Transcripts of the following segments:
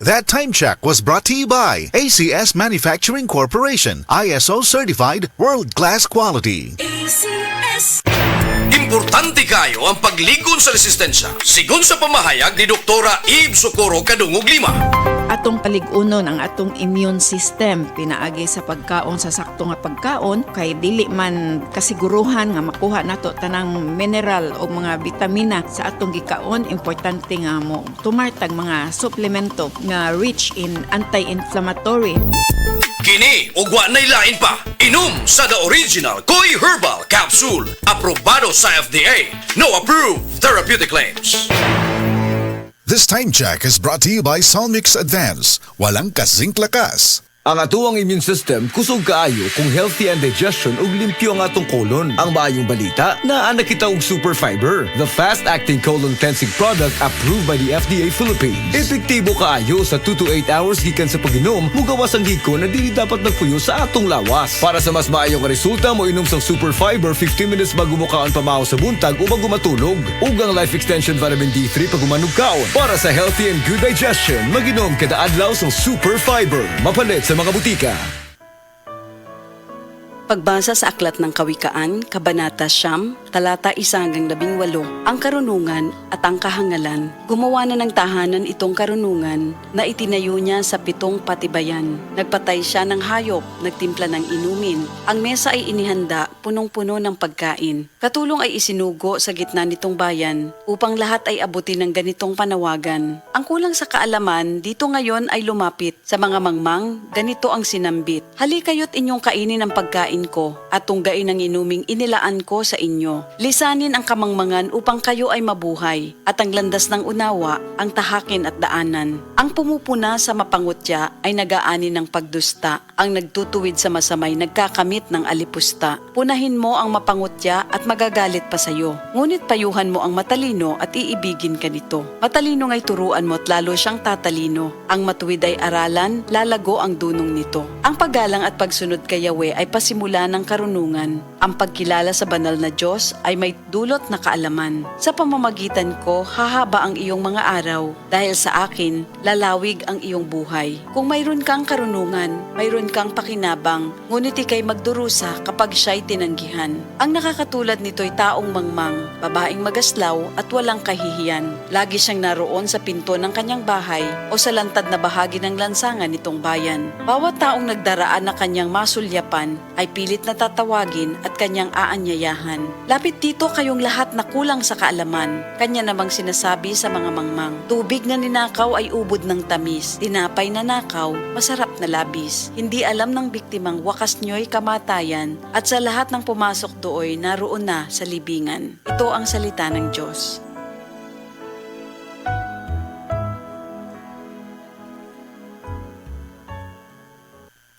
That time check was brought to you by ACS Manufacturing Corporation, ISO certified world-class quality. ACS. Importante kayo ang pagligon sa resistensya. Sigon sa pamahayag ni Doktora Eve Socorro Kadungog Lima. Atong paligunon ang atong immune system pinaagi sa pagkaon sa sakto nga pagkaon kay dili man kasiguruhan nga makuha nato tanang mineral o mga bitamina sa atong gikaon. Importante nga mo tumartag mga suplemento nga rich in anti-inflammatory. Kini ugwa nay lain pa. Inom sa The Original Koi Herbal Capsule. Aprobado sa FDA. No approved therapeutic claims. This time check is brought to you by Solmix Advance. Walang kasing lakas. Ang atuang immune system kusog kaayo kung healthy ang digestion ug limpyo ang atong colon. Ang maayong balita, naa kita og Super Fiber, the fast-acting colon cleansing product approved by the FDA Philippines. Epektibo kaayo sa 2 to 8 hours gikan sa pag-inom, mugawas ang hiko na dili dapat nagpuyo sa atong lawas. Para sa mas maayong resulta, mo inom sang Super Fiber 15 minutes bago mo kaon pamahaw sa buntag o bago matulog. Ug ang Life Extension Vitamin D3 pag umanog kaon. Para sa healthy and good digestion, mag-inom kada adlaw sang Super Fiber. Mapalit sa mga butika. Pagbasa sa Aklat ng Kawikaan, Kabanata 9, talata 1-18, ang karunungan at ang kahangalan. Gumawa na ng tahanan itong karunungan na itinayo niya sa 7 patibayan. Nagpatay siya ng hayop, nagtimpla ng inumin. Ang mesa ay inihanda, punong-puno ng pagkain. Katulong ay isinugo sa gitna nitong bayan upang lahat ay abutin ng ganitong panawagan. Ang kulang sa kaalaman, dito ngayon ay lumapit. Sa mga mangmang, ganito ang sinambit. Halikayo't inyong kainin ang pagkain ko at tunggain ang inuming inilaan ko sa inyo. Lisanin ang kamangmangan upang kayo ay mabuhay at ang landas ng unawa ang tahakin at daanan. Ang pumupuna sa mapangutya ay nagaani ng pagdusta. Ang nagtutuwid sa masamay nagkakamit ng alipusta. Punahin mo ang mapangutya at magagalit pa sayo. Ngunit payuhan mo ang matalino at iibigin ka nito. Matalino nga'y turuan mo at lalo siyang tatalino. Ang matuwid ay aralan, lalago ang dunong nito. Ang paggalang at pagsunod kay Yahweh ay pasimula ng karunungan. Ang pagkilala sa banal na Diyos ay may dulot na kaalaman. Sa pamamagitan ko, hahaba ang iyong mga araw. Dahil sa akin, lalawig ang iyong buhay. Kung mayroon kang karunungan, mayroon kang pakinabang, ngunit ikay magdurusa kapag siya'y tinanggihan. Ang nakakatulad nito'y taong mangmang, babaeng magaslaw at walang kahihiyan. Lagi siyang naroon sa pinto ng kanyang bahay o sa lantad na bahagi ng lansangan nitong bayan. Bawat taong nagdaraan na kanyang masulyapan ay pilit na tatawagin at kanyang aanyayahan. Lapit dito kayong lahat na kulang sa kaalaman. Kanya namang sinasabi sa mga mangmang, tubig na ninakaw ay ubod ng tamis, tinapay na nakaw, masarap na labis. Hindi alam ng biktimang wakas nyo'y kamatayan at sa lahat ng pumasok dooy naroon na sa libingan. Ito ang salita ng Diyos.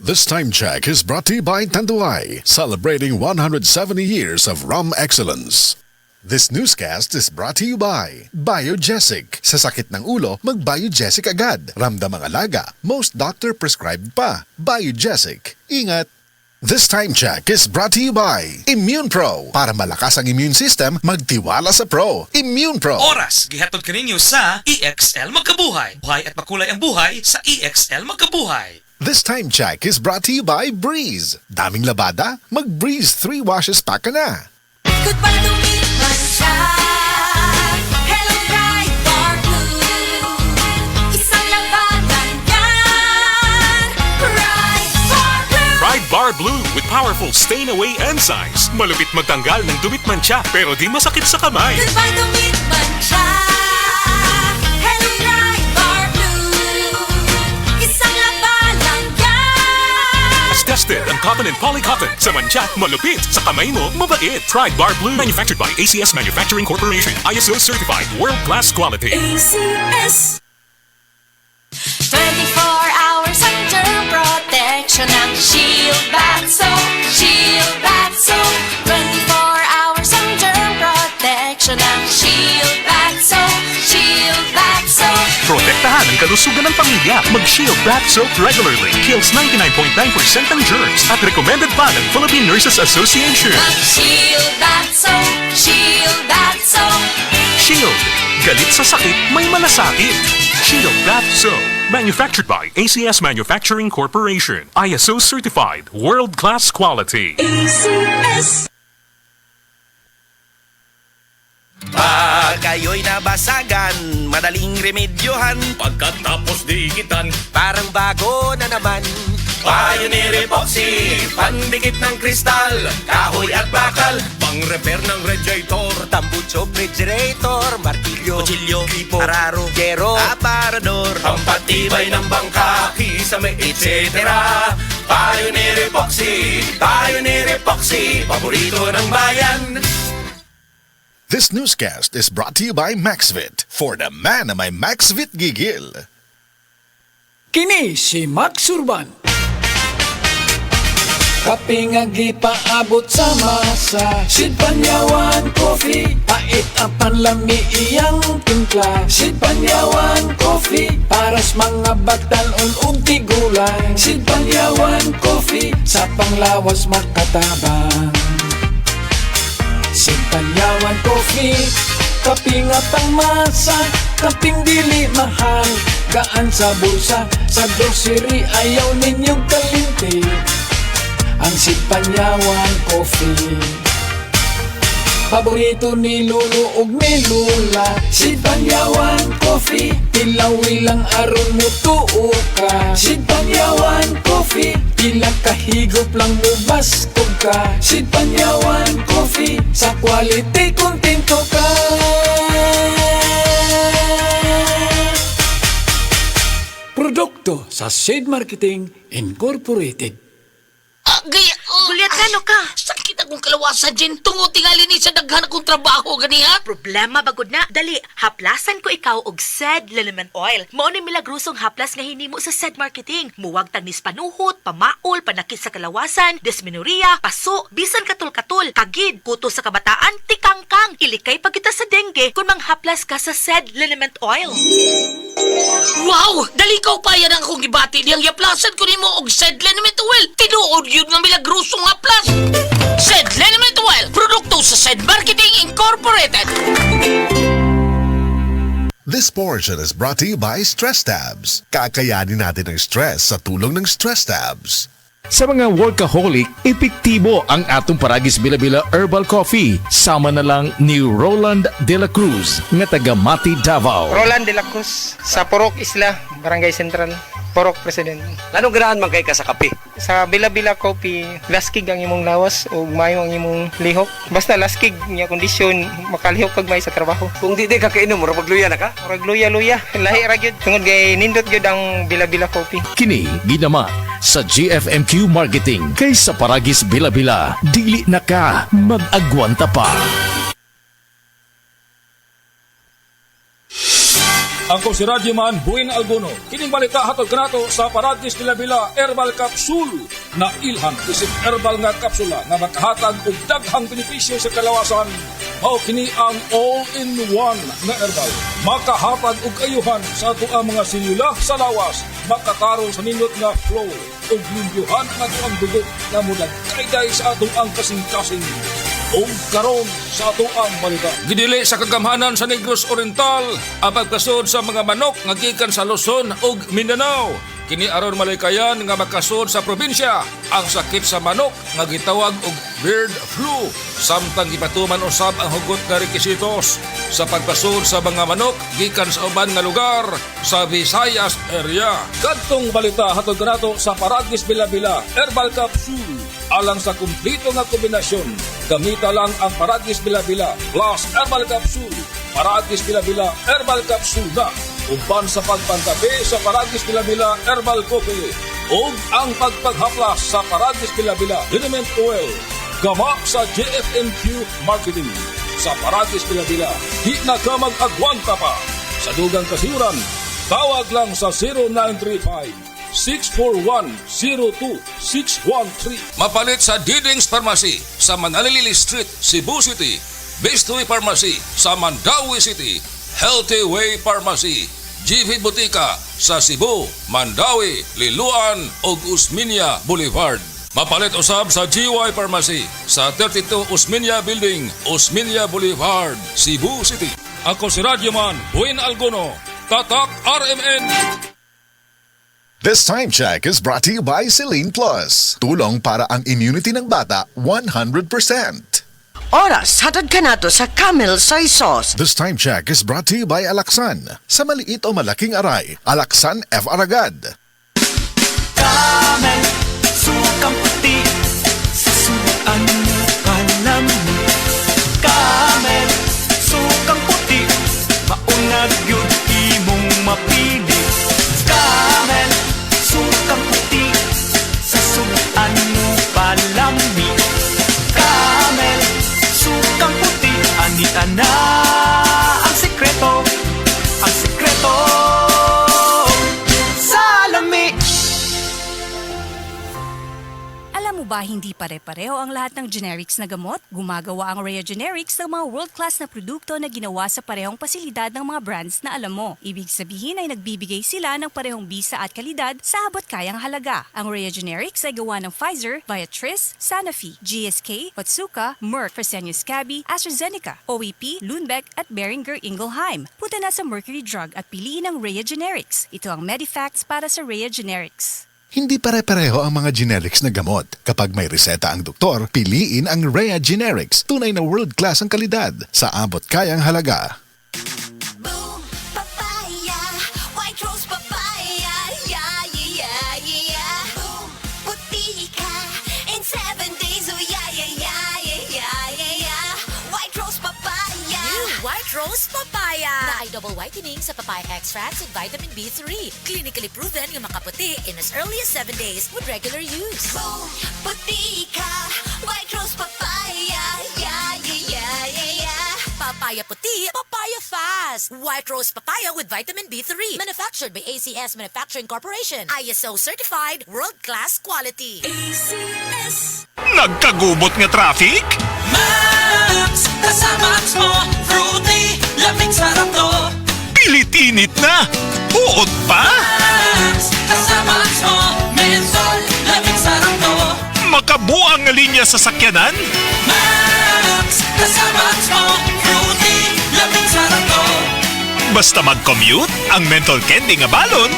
This time check is brought to you by Tanduay, celebrating 170 years of rum excellence. This newscast is brought to you by Biogesic. Sa sakit ng ulo, mag-Biogesic agad. Ramdam ang alaga, most doctor prescribed pa. Biogesic. Ingat! This time check is brought to you by Immune Pro. Para malakas ang immune system, magtiwala sa Pro. Immune Pro. Oras, gihatod kaninyo sa EXL Magkabuhay. Buhay at makulay ang buhay sa EXL Magkabuhay. This time check is brought to you by Breeze. Daming labada? Mag-Breeze 3 washes pack ka na. Goodbye to me, Mancha. Hello, Pride Bar Blue. Isang labanan yan. Pride Bar Blue. Pride Bar Blue with powerful stain-away enzymes. Malupit magtanggal ng dumit mancha pero di masakit sa kamay. Goodbye to me, Mancha. Hello, Pride Bar Blue. Isang labanan yan. As tested ang cotton and polycotton. Sa mancha, malupit. Sa kamay mo, mabait. Pride Bar Blue. Manufactured by ACS Manufacturing Corporation. ISO certified. World-class quality. ACS. 24 hours ang germ protection ng Shield Bath Soap. Shield Bath Soap. 24 hours ang germ protection ng Shield Bath Soap. Shield Bath Soap. Protektahan ang kalusugan ng pamilya. Mag-Shield Bath Soap regularly. Kills 99.9% ng germs. At recommended pa ng Philippine Nurses Association. Mag-Shield Bath Soap. Shield Bath Soap. Shield. Galit sa sakit, may malasakit. Shield Bath Soap. Manufactured by ACS Manufacturing Corporation. ISO certified. World-class quality. Pag kayo'y nabasagan, madaling remedyohan. Pagkatapos dikitan, Parang bago na naman. Pioneer Epoxy, pandikit ng kristal, kahoy at bakal, pang-repair ng radiator, tambucho, refrigerator, martilyo, kutsilyo, tipo, araro, gero, aparador, pampatibay ng bangka, kisame, etc. Pioneer Epoxy, paborito ng bayan. This newscast is brought to you by Maxvit. For the man na may Maxvit gigil. Kini si Max Urban. Kaping paabot sa masa, Sid Panyawan Coffee, pait ang panlami iyang timpla. Sid Panyawan Coffee, paras mga batalon ug tigulang. Sid Panyawan Coffee, sa panglawas makatabang. Sid Panyawan Coffee, kaping ang masa, kaping dili mahal, gaan sa bulsa, sa grocery ayaw ninyong kalinti. Ang Sid Panyawan Coffee, paborito ni Lolo ug ni Lula. Sid Panyawan Coffee, tilawi lang aron mo tuo ka. Sid Panyawan Coffee, pila kahigop lang mo bastog ka. Sid Panyawan Coffee, sa quality kontento ka. Produkto sa Sid Marketing Incorporated. Gaya, gulyat ka, no ka? Sakit akong kalawasan dyan. Tungo tingali ni sa daghan akong trabaho, ganiha. Problema bagod na. Dali, haplasan ko ikaw og SED Liniment Oil. Mao ni milagrosong haplas nga hinimo sa SED Marketing. Muwag tagnis panuhot, pamaol, panakit sa kalawasan, dysmenorrhea, paso, bisan katul-katul, kagid, kuto sa kabataan, tikangkang. Ilikay pa kita sa dengue kung manghaplas ka sa SED Liniment Oil. Wow! Dali ka pa yan ang akong gibati. Diyang yaplasan ko ni mo og SED Liniment Oil. Tinuod yun nga milagrosong haplas. SED Liniment Oil, produkto sa SED Marketing Incorporated. This portion is brought to you by Stress Tabs. Kakayanin natin ang stress sa tulong ng Stress Tabs. Sa mga workaholic, epektibo ang atong Paragis Bila-Bila Herbal Coffee. Sama na lang ni Roland De La Cruz, nga taga Mati, Davao. Roland De La Cruz, sa Purok Isla, Barangay Central, Purok President. Anong ganahan man kay ka sa kape? Sa Bila-Bila Coffee, laskig ang imong lawas o mayo ang imong lihok. Basta laskig niya kondisyon, makalihok kag may sa trabaho. Kung di ka kainom, mura pagluya na ka? Murag luya-luya, lahi ra gyud. Tungod kay nindot gyud ang Bila-Bila Coffee. Kini ginama sa GFMQ Marketing. Kay sa Paragis Bila-Bila, dili na ka mag-agwanta pa. Ako si Radyoman Buin Alguno. Kining balita hatod kanato sa Paragis Bila-Bila Herbal Capsule na ilhan isip herbal nga kapsula nga makahatag og daghang benepisyo sa kalawasan. Mao kini ang all-in-one nga herbal. Makahatag og ayuhan sa ato ang mga selula sa lawas. Makatarong sa nindot nga flow og limpyuhan ang ato ang dugo nga mulagkayday sa atong ang kasing-kasing. O karon sa ato ang balita. Gidili sa kagamhanan sa Negros Oriental ang pagkasod sa mga manok nga gikan sa Luzon ug Mindanao. Kini aron malikayan nga makasod sa probinsya ang sakit sa manok nga gitawag og bird flu. Samtang gipatuman usab ang hugot nga rekisitos sa pagpasod sa mga manok gikan sa uban nga lugar sa Visayas area. Kadtong balita hatod kanato sa Paragis Bila-Bila Herbal Capsule. Alang sa kumplito nga kombinasyon, gamita lang ang Paragis Bila-Bila plus Herbal Capsule. Paragis Bila-Bila Herbal Capsule na uban sa pagpangkape sa Paragis Bila-Bila Herbal Coffee ug ang pagpaghaplas sa Paragis Bila-Bila Liniment Oil. Gama sa JFMQ Marketing. Sa Paragis Bila-Bila, di na ka mag-agwanta pa. Sa dugang kasiuran, tawag lang sa 0935-641-02613. Mapalit sa Diding's Pharmacy sa Manalili Street, Cebu City. Bestway Pharmacy sa Mandawi City. Healthy Way Pharmacy, GV Butika sa Cebu, Mandawi, Liloan ug Usmeña Boulevard. Mapalit usab sa GY Pharmacy sa 32 Usmeña Building, Usmeña Boulevard, Cebu City. Ako si Radyoman Buin Alguno, Tatak RMN. This time check is brought to you by Celine Plus. Tulong para ang immunity ng bata 100%. Oras, hatad ka na to sa Camel Soy Sauce. This time check is brought to you by Alaxan. Sa maliit o malaking aray, Alaxan F. Aragad. Camel, sukang puti, sa suan mo palami. Camel, sukang puti, maunag yun imong mapili. Camel, sukang puti, sa suan mo palami. Camel, sukang puti, anita na ang sekreto, sa lami. Alam mo ba hindi pare-pareho ang lahat ng generics na gamot? Gumagawa ang Rhea Generics ng mga world-class na produkto na ginawa sa parehong pasilidad ng mga brands na alam mo. Ibig sabihin ay nagbibigay sila ng parehong bisa at kalidad sa abot kayang halaga. Ang Rhea Generics ay gawa ng Pfizer, Viatris, Sanofi, GSK, Otsuka, Merck, Fresenius Kabi, AstraZeneca, OEP, Lundbeck at Boehringer Ingelheim. Punta na sa Mercury Drug at piliin ang Rhea Generics. Ito ang Medifacts para sa Rhea Generics. Hindi pare-pareho ang mga generics na gamot. Kapag may reseta ang doktor, piliin ang Rhea Generics. Tunay na world-class ang kalidad sa abot kayang halaga. Papaya, white rose papaya, yeah, yeah, yeah. Boom, puti ka in 7 days, oh yeah, yeah, yeah, yeah, yeah, yeah. White rose papaya. New White Rose Papaya na ay double whitening sa papaya extracts with vitamin B3. Clinically proven yung makaputi in as early as 7 days with regular use. Boom, puti ka, white rose papaya, yeah, yeah, yeah, yeah, yeah. Papaya puti, papaya fast. White Rose Papaya with vitamin B3. Manufactured by ACS Manufacturing Corporation. ISO certified, world-class quality. ACS. Nagkagubot nga traffic? Max, kasama mo, fruity, lamig sarap to. Pilit-init na! Uod pa? Max, kasama mo, menthol, lamig sarap to. Makabuang nga linya sa sakyanan? Max, kasama mo, fruity, lamig sarap to. Basta mag-commute, ang menthol candy nga balon.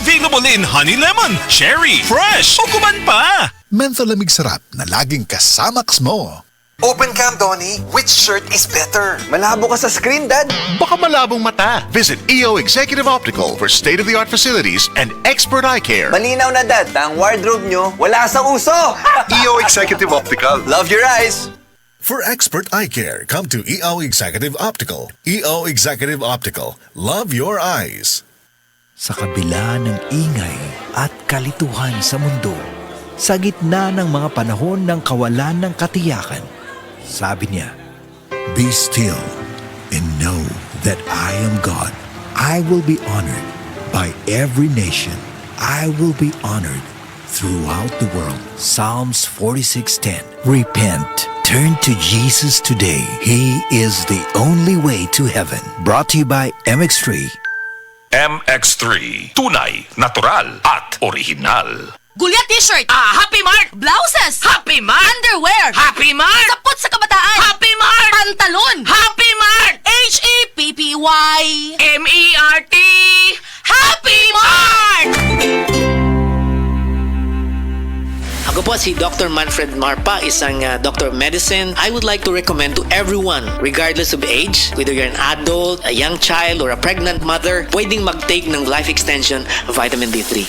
Available in honey lemon, cherry, fresh, o kuman pa. Menthol lamig sarap na laging kasamax mo. Open cam, Donnie. Which shirt is better? Malabo ka sa screen, Dad. Baka malabong mata. Visit EO Executive Optical for state-of-the-art facilities and expert eye care. Malinaw na, Dad. Ang wardrobe nyo, wala sa uso. EO Executive Optical. Love your eyes. For expert eye care, come to EO Executive Optical. EO Executive Optical. Love your eyes. Sa kabila ng ingay at kalituhan sa mundo, sa gitna ng mga panahon ng kawalan ng katiyakan, sabi niya, "Be still and know that I am God. I will be honored by every nation. I will be honored throughout the world." Psalms 46:10. Repent. Turn to Jesus today. He is the only way to heaven. Brought to you by MX3. MX3. Tunay, natural, at original. Gulya t-shirt. Happy Mark. Blouses. Happy Mark. Underwear. Happy Mark. Sapot sa kabataan. Happy Mark. Pantalon. Happy Mark. HAPPY MERT. Happy Mark. Ako po si Dr. Manfred Marpa, isang Dr. of Medicine. I would like to recommend to everyone, regardless of age, whether you're an adult, a young child, or a pregnant mother, pwedeng mag-take ng life extension vitamin D3.